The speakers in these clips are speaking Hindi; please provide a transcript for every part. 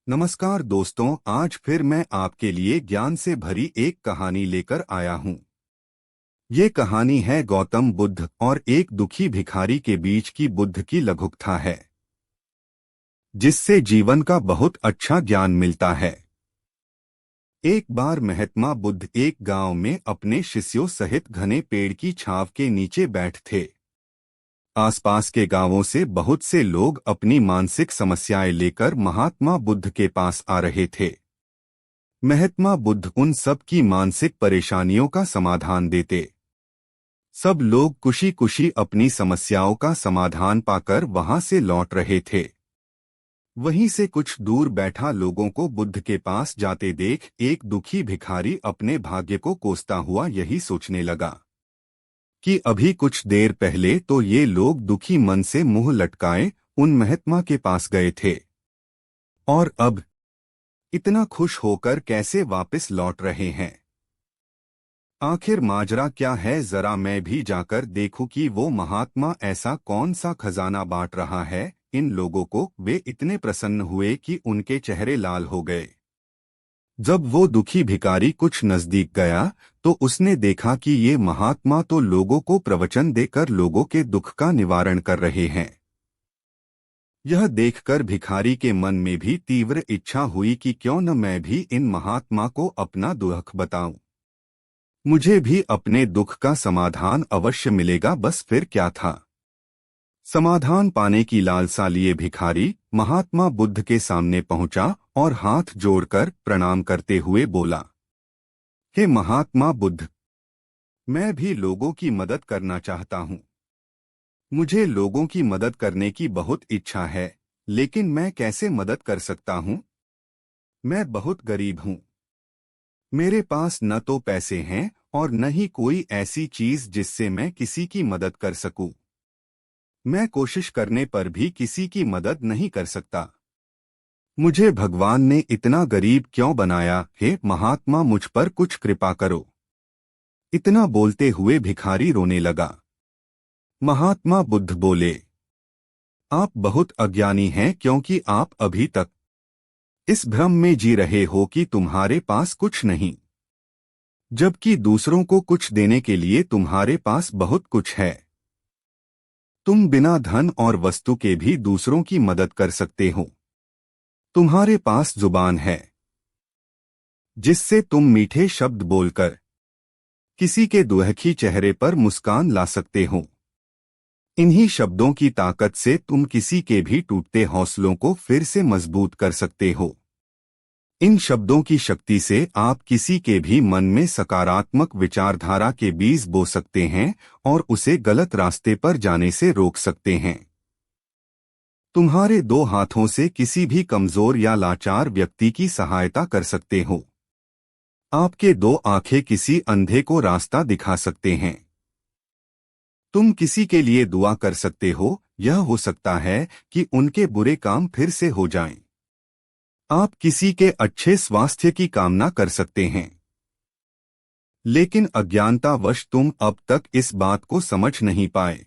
नमस्कार दोस्तों, आज फिर मैं आपके लिए ज्ञान से भरी एक कहानी लेकर आया हूँ। ये कहानी है गौतम बुद्ध और एक दुखी भिखारी के बीच की बुद्ध की लघुकथा है, जिससे जीवन का बहुत अच्छा ज्ञान मिलता है। एक बार महात्मा बुद्ध एक गांव में अपने शिष्यों सहित घने पेड़ की छांव के नीचे बैठ थे। आसपास के गांवों से बहुत से लोग अपनी मानसिक समस्याएं लेकर महात्मा बुद्ध के पास आ रहे थे। महात्मा बुद्ध उन सब की मानसिक परेशानियों का समाधान देते। सब लोग खुशी खुशी अपनी समस्याओं का समाधान पाकर वहां से लौट रहे थे। वहीं से कुछ दूर बैठा लोगों को बुद्ध के पास जाते देख एक दुखी भिखारी अपने भाग्य को कोसता हुआ यही सोचने लगा कि अभी कुछ देर पहले तो ये लोग दुखी मन से मुंह लटकाए उन महात्मा के पास गए थे, और अब इतना खुश होकर कैसे वापस लौट रहे हैं। आखिर माजरा क्या है, जरा मैं भी जाकर देखूं कि वो महात्मा ऐसा कौन सा खजाना बांट रहा है इन लोगों को। वे इतने प्रसन्न हुए कि उनके चेहरे लाल हो गए। जब वो दुखी भिखारी कुछ नजदीक गया तो उसने देखा कि ये महात्मा तो लोगों को प्रवचन देकर लोगों के दुख का निवारण कर रहे हैं। यह देखकर भिखारी के मन में भी तीव्र इच्छा हुई कि क्यों न मैं भी इन महात्मा को अपना दुख बताऊं। मुझे भी अपने दुख का समाधान अवश्य मिलेगा। बस फिर क्या था, समाधान पाने की लालसा लिए भिखारी महात्मा बुद्ध के सामने पहुंचा और हाथ जोड़कर प्रणाम करते हुए बोला, हे महात्मा बुद्ध, मैं भी लोगों की मदद करना चाहता हूं। मुझे लोगों की मदद करने की बहुत इच्छा है, लेकिन मैं कैसे मदद कर सकता हूं? मैं बहुत गरीब हूं। मेरे पास न तो पैसे हैं और न ही कोई ऐसी चीज जिससे मैं किसी की मदद कर सकूं। मैं कोशिश करने पर भी किसी की मदद नहीं कर सकता। मुझे भगवान ने इतना गरीब क्यों बनाया? हे महात्मा, मुझ पर कुछ कृपा करो। इतना बोलते हुए भिखारी रोने लगा। महात्मा बुद्ध बोले, आप बहुत अज्ञानी हैं, क्योंकि आप अभी तक इस भ्रम में जी रहे हो कि तुम्हारे पास कुछ नहीं, जबकि दूसरों को कुछ देने के लिए तुम्हारे पास बहुत कुछ है। तुम बिना धन और वस्तु के भी दूसरों की मदद कर सकते हो। तुम्हारे पास जुबान है, जिससे तुम मीठे शब्द बोलकर किसी के दुखी चेहरे पर मुस्कान ला सकते हो। इन्हीं शब्दों की ताकत से तुम किसी के भी टूटते हौसलों को फिर से मजबूत कर सकते हो। इन शब्दों की शक्ति से आप किसी के भी मन में सकारात्मक विचारधारा के बीज बो सकते हैं और उसे गलत रास्ते पर जाने से रोक सकते हैं। तुम्हारे दो हाथों से किसी भी कमजोर या लाचार व्यक्ति की सहायता कर सकते हो। आपके दो आंखें किसी अंधे को रास्ता दिखा सकते हैं। तुम किसी के लिए दुआ कर सकते हो। यह हो सकता है कि उनके बुरे काम फिर से हो जाएं। आप किसी के अच्छे स्वास्थ्य की कामना कर सकते हैं। लेकिन अज्ञानतावश तुम अब तक इस बात को समझ नहीं पाए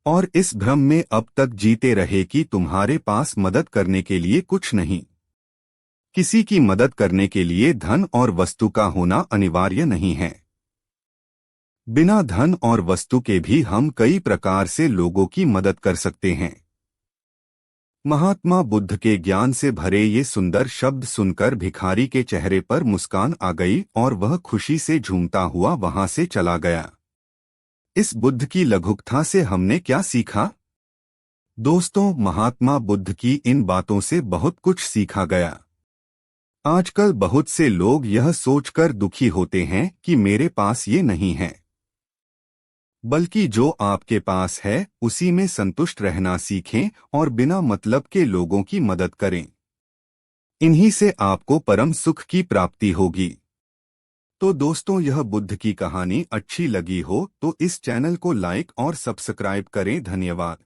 और इस भ्रम में अब तक जीते रहे कि तुम्हारे पास मदद करने के लिए कुछ नहीं। किसी की मदद करने के लिए धन और वस्तु का होना अनिवार्य नहीं है। बिना धन और वस्तु के भी हम कई प्रकार से लोगों की मदद कर सकते हैं। महात्मा बुद्ध के ज्ञान से भरे ये सुंदर शब्द सुनकर भिखारी के चेहरे पर मुस्कान आ गई और वह खुशी से झूमता हुआ वहां से चला गया। इस बुद्ध की लघुकथा से हमने क्या सीखा? दोस्तों, महात्मा बुद्ध की इन बातों से बहुत कुछ सीखा गया। आजकल बहुत से लोग यह सोचकर दुखी होते हैं कि मेरे पास ये नहीं है, बल्कि जो आपके पास है उसी में संतुष्ट रहना सीखें और बिना मतलब के लोगों की मदद करें। इन्हीं से आपको परम सुख की प्राप्ति होगी। तो दोस्तों, यह बुद्ध की कहानी अच्छी लगी हो तो इस चैनल को लाइक और सब्सक्राइब करें। धन्यवाद।